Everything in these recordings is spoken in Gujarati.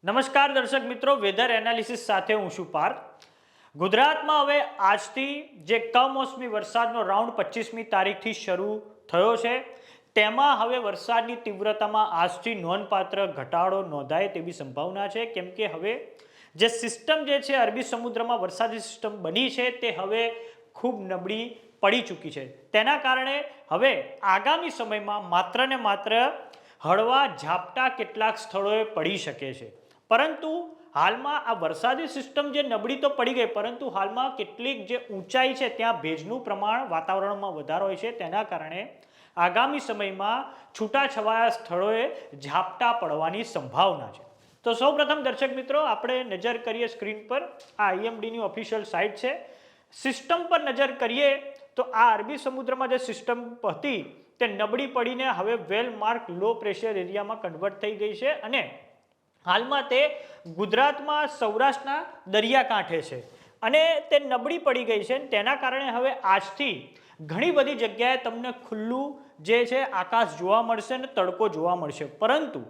નમસ્કાર દર્શક મિત્રો, વેધર એનાલિસિસ સાથે હું છું પાર્થ। ગુજરાતમાં હવે આજથી જે કમોસમી વરસાદનો રાઉન્ડ 25મી તારીખથી શરૂ થયો છે, તેમાં હવે વરસાદની તીવ્રતામાં આજથી નોંધપાત્ર ઘટાડો નોંધાય તેવી સંભાવના છે, કેમ કે હવે જે સિસ્ટમ જે છે અરબી સમુદ્રમાં વરસાદી સિસ્ટમ બની છે તે હવે ખૂબ નબળી પડી ચૂકી છે। તેના કારણે હવે આગામી સમયમાં માત્ર ને માત્ર હળવા ઝાપટા કેટલાક સ્થળોએ પડી શકે છે, પરંતુ હાલમાં આ વરસાદી સિસ્ટમ જે નબળી તો પડી ગઈ, પરંતુ હાલમાં કેટલીક જે ઊંચાઈ છે ત્યાં ભેજનું પ્રમાણ વાતાવરણમાં વધારો હોય છે, તેના કારણે આગામી સમયમાં છૂટાછવાયા સ્થળોએ ઝાપટા પડવાની સંભાવના છે। તો સૌપ્રથમ દર્શક મિત્રો, આપણે નજર કરીએ સ્ક્રીન પર। આ આઈએમડીની ઓફિશિયલ સાઇટ છે। સિસ્ટમ પર નજર કરીએ તો આ અરબી સમુદ્રમાં જે સિસ્ટમ હતી તે નબળી પડીને હવે વેલ માર્ક લો પ્રેશર એરિયામાં કન્વર્ટ થઈ ગઈ છે અને હાલમાં તે ગુજરાતમાં સૌરાષ્ટ્રના દરિયાકાંઠે છે અને તે નબળી પડી ગઈ છે। તેના કારણે હવે આજથી ઘણી બધી જગ્યાએ તમને ખુલ્લું જે છે આકાશ જોવા મળશે અને તડકો જોવા મળશે, પરંતુ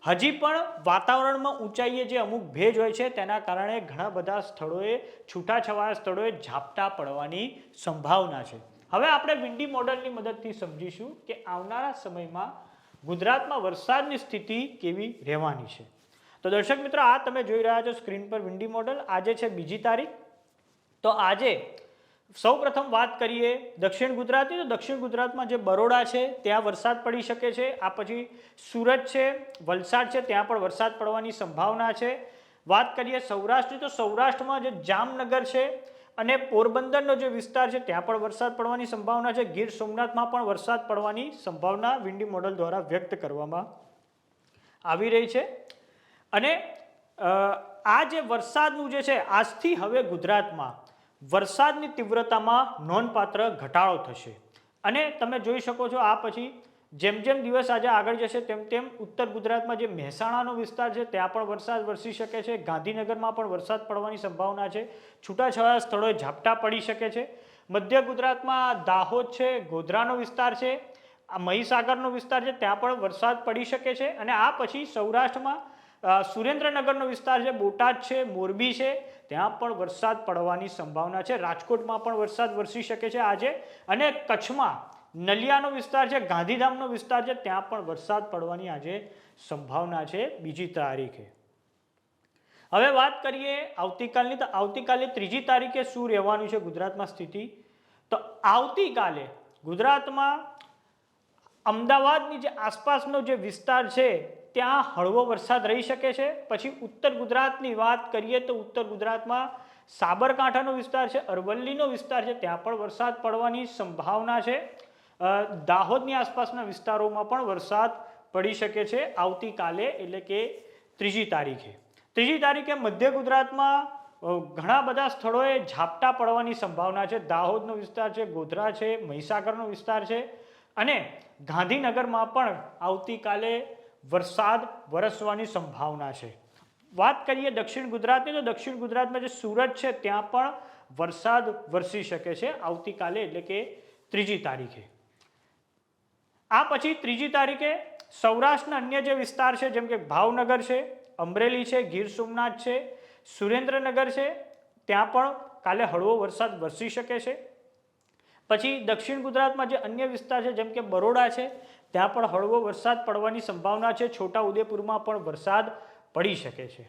હજી પણ વાતાવરણમાં ઊંચાઈએ જે અમુક ભેજ હોય છે તેના કારણે ઘણા બધા સ્થળોએ છૂટાછવાયા સ્થળોએ ઝાપટા પડવાની સંભાવના છે। હવે આપણે વિન્ડી મોડલની મદદથી સમજીશું કે આવનારા સમયમાં ગુજરાતમાં વરસાદની સ્થિતિ કેવી રહેવાની છે। તો દર્શક મિત્રો, આ તમે જોઈ રહ્યા છો સ્ક્રીન પર વિન્ડી મોડલ। આજે છે 2જી તારીખ। તો આજે સૌપ્રથમ વાત કરીએ દક્ષિણ ગુજરાતની, તો દક્ષિણ ગુજરાતમાં જે બરોડા છે ત્યાં વરસાદ પડી શકે છે। આ પછી સુરત છે, વલસાડ છે, ત્યાં પણ વરસાદ પડવાની સંભાવના છે। વાત કરીએ સૌરાષ્ટ્રની, તો સૌરાષ્ટ્રમાં જે જામનગર છે અને પોરબંદરનો જે વિસ્તાર છે ત્યાં પણ વરસાદ પડવાની સંભાવના છે। ગીર સોમનાથમાં પણ વરસાદ પડવાની સંભાવના વિન્ડી મોડલ દ્વારા વ્યક્ત કરવામાં આવી રહી છે। અને આ જે વરસાદનું જે છે આજથી હવે ગુજરાતમાં વરસાદની તીવ્રતામાં નોંધપાત્ર ઘટાડો થશે અને તમે જોઈ શકો છો આ પછી જેમ જેમ દિવસ આજે આગળ જશે તેમ તેમ ઉત્તર ગુજરાતમાં જે મહેસાણાનો વિસ્તાર છે ત્યાં પણ વરસાદ વરસી શકે છે। ગાંધીનગરમાં પણ વરસાદ પડવાની સંભાવના છે। છૂટાછવાયા સ્થળોએ ઝાપટા પડી શકે છે। મધ્ય ગુજરાતમાં દાહોદ છે, ગોધરાનો વિસ્તાર છે, આ મહીસાગરનો વિસ્તાર છે, ત્યાં પણ વરસાદ પડી શકે છે। અને આ પછી સૌરાષ્ટ્રમાં સુરેન્દ્રનગરનો વિસ્તાર છે, બોટાદ છે, મોરબી છે, ત્યાં પણ વરસાદ પડવાની સંભાવના છે। રાજકોટમાં પણ વરસાદ વરસી શકે છે આજે, અને કચ્છમાં નલિયાનો વિસ્તાર છે, ગાંધીધામનો વિસ્તાર છે, ત્યાં પણ વરસાદ પડવાની આજે સંભાવના છે 2જી તારીખે। હવે વાત કરીએ આવતીકાલની, તો આવતીકાલે 3જી તારીખે શું રહેવાનું છે ગુજરાતમાં સ્થિતિ। તો આવતીકાલે ગુજરાતમાં અમદાવાદની જે આસપાસનો જે વિસ્તાર છે ત્યાં હળવો વરસાદ રહી શકે છે। પછી ઉત્તર ગુજરાતની વાત કરીએ તો ઉત્તર ગુજરાતમાં સાબરકાંઠાનો વિસ્તાર છે, અરવલ્લીનો વિસ્તાર છે, ત્યાં પણ વરસાદ પડવાની સંભાવના છે। દાહોદની આસપાસના વિસ્તારોમાં પણ વરસાદ પડી શકે છે આવતીકાલે, એટલે કે 3જી તારીખે। 3જી તારીખે મધ્ય ગુજરાતમાં ઘણા બધા સ્થળોએ ઝાપટા પડવાની સંભાવના છે। દાહોદનો વિસ્તાર છે, ગોધરા છે, મહીસાગરનો વિસ્તાર છે અને ગાંધીનગરમાં પણ આવતીકાલે વરસાદ વરસવાની સંભાવના છે। વાત કરીએ દક્ષિણ ગુજરાતની, તો દક્ષિણ ગુજરાતમાં જે સુરત છે ત્યાં પણ વરસાદ વરસી શકે છે આવતીકાલે, એટલે કે 3જી તારીખે। આ પછી 3જી તારીખે સૌરાષ્ટ્રના અન્ય જે વિસ્તાર છે જેમ કે ભાવનગર છે, અમરેલી છે, ગીર સોમનાથ છે, સુરેન્દ્રનગર છે, ત્યાં પણ કાલે હળવો વરસાદ વરસી શકે છે। પછી દક્ષિણ ગુજરાતમાં જે અન્ય વિસ્તાર છે જેમ કે બરોડા છે ત્યાં પણ હળવો વરસાદ પડવાની સંભાવના છે। છોટાઉદેપુરમાં પણ વરસાદ પડી શકે છે।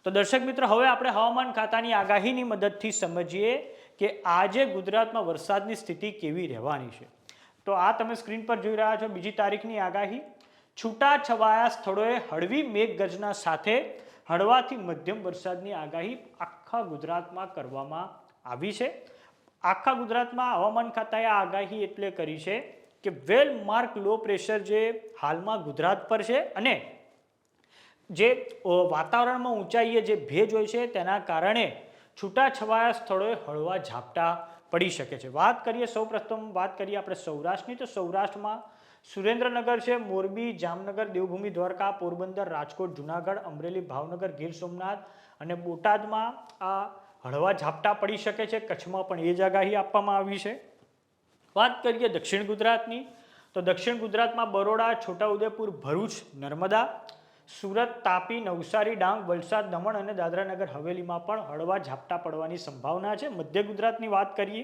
તો દર્શક મિત્રો, હવે આપણે હવામાન ખાતાની આગાહીની મદદથી સમજીએ કે આજે ગુજરાતમાં વરસાદની સ્થિતિ કેવી રહેવાની છે। તો આ તમે સ્ક્રીન પર જોઈ રહ્યા છો 2જી તારીખની આગાહી। છૂટાછવાયા સ્થળોએ હળવી મેઘગર્જના સાથે હળવાથી મધ્યમ વરસાદની આગાહી આખા ગુજરાતમાં કરવામાં આવી છે। આખા ગુજરાતમાં હવામાન ખાતાએ આગાહી એટલે કરી છે કે વેલ માર્ક લો પ્રેશર જે હાલમાં ગુજરાત પર છે અને જે વાતાવરણમાં ઊંચાઈએ જે ભેજ હોય છે તેના કારણે છૂટાછવાયા સ્થળોએ હળવા ઝાપટા પડી શકે છે। વાત કરીએ સૌપ્રથમ વાત કરીએ આપણે સૌરાષ્ટ્રની, તો સૌરાષ્ટ્રમાં સુરેન્દ્રનગર છે, મોરબી, જામનગર, દેવભૂમિ દ્વારકા, પોરબંદર, રાજકોટ, જુનાગઢ, અમરેલી, ભાવનગર, ગીર સોમનાથ અને બોટાદમાં આ હળવા ઝાપટા પડી શકે છે। કચ્છમાં પણ એ જ આગાહી આપવામાં આવી છે। વાત કરીએ દક્ષિણ ગુજરાતની, તો દક્ષિણ ગુજરાતમાં બરોડા, છોટાઉદેપુર, ભરૂચ, નર્મદા, સુરત, તાપી, નવસારી, ડાંગ, વલસાડ, દમણ અને દાદરાનગર હવેલીમાં પણ હળવા ઝાપટા પડવાની સંભાવના છે. મધ્ય ગુજરાતની વાત કરીએ,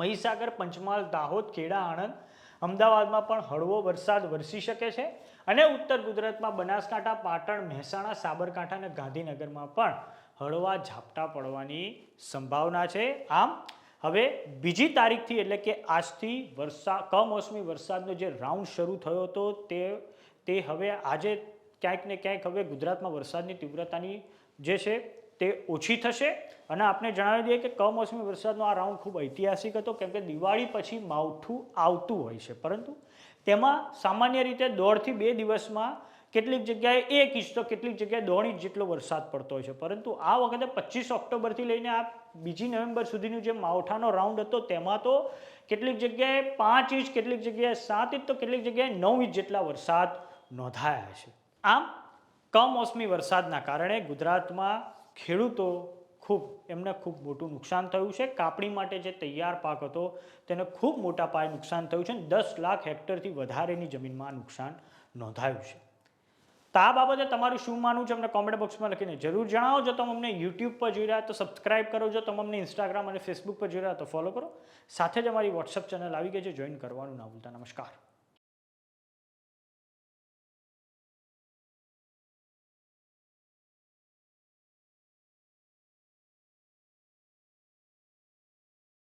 મહીસાગર, પંચમહાલ, દાહોદ, ખેડા, આણંદ, અમદાવાદમાં પણ હળવો વરસાદ વરસી શકે છે અને ઉત્તર ગુજરાતમાં બનાસકાંઠા, પાટણ, મહેસાણા, સાબરકાંઠા અને ગાંધીનગરમાં પણ હળવા ઝાપટા પડવાની સંભાવના છે. આમ હવે બીજી તારીખથી એટલે કે આજથી કમોસમી વરસાદનો જે રાઉન્ડ શરૂ થયો હતો તે હવે આજે ક્યાંક ને ક્યાંક હવે ગુજરાતમાં વરસાદની તીવ્રતાની જે છે તે ઓછી થશે. અને આપણે જણાવી દઈએ કે કમોસમી વરસાદનો આ રાઉન્ડ ખૂબ ઐતિહાસિક હતો, કેમ કે દિવાળી પછી માવઠું આવતું હોય છે, પરંતુ તેમાં સામાન્ય રીતે 1.5 થી 2 દિવસમાં કેટલીક જગ્યાએ 1 ઇંચ તો કેટલીક જગ્યાએ 1.5 ઇંચ જેટલો વરસાદ પડતો હોય છે. પરંતુ આ વખતે 25 ઓક્ટોબરથી લઈને આ 2 નવેમ્બર સુધીનું જે માવઠાનો રાઉન્ડ હતો તેમાં તો કેટલીક જગ્યાએ 5 ઇંચ, કેટલીક જગ્યાએ 7 ઇંચ તો કેટલીક જગ્યાએ 9 ઇંચ જેટલા વરસાદ નોંધાયા છે. આમ કમોસમી વરસાદના કારણે ગુજરાતમાં ખેડૂતો એમને ખૂબ મોટું નુકસાન થયું છે. કાપણી માટે જે તૈયાર પાક હતો તેને ખૂબ મોટા પાયે નુકસાન થયું છે. 10 લાખ હેક્ટરથી વધારેની જમીનમાં નુકસાન નોંધાયું છે. તો આ બાબતે તમારું શું માનવું છે અમને કોમેન્ટ બોક્સમાં લખીને જરૂર જણાવો. જો તમે અમને યુટ્યુબ પર જોઈ રહ્યા તો સબસ્ક્રાઇબ કરો, જો તમે અમને ઇન્સ્ટાગ્રામ અને ફેસબુક પર જોઈ રહ્યા તો ફોલો કરો. સાથે જ અમારી વોટ્સઅપ ચેનલ આવી ગઈ છે, જોઈન કરવાનું ના ભૂલતા. નમસ્કાર.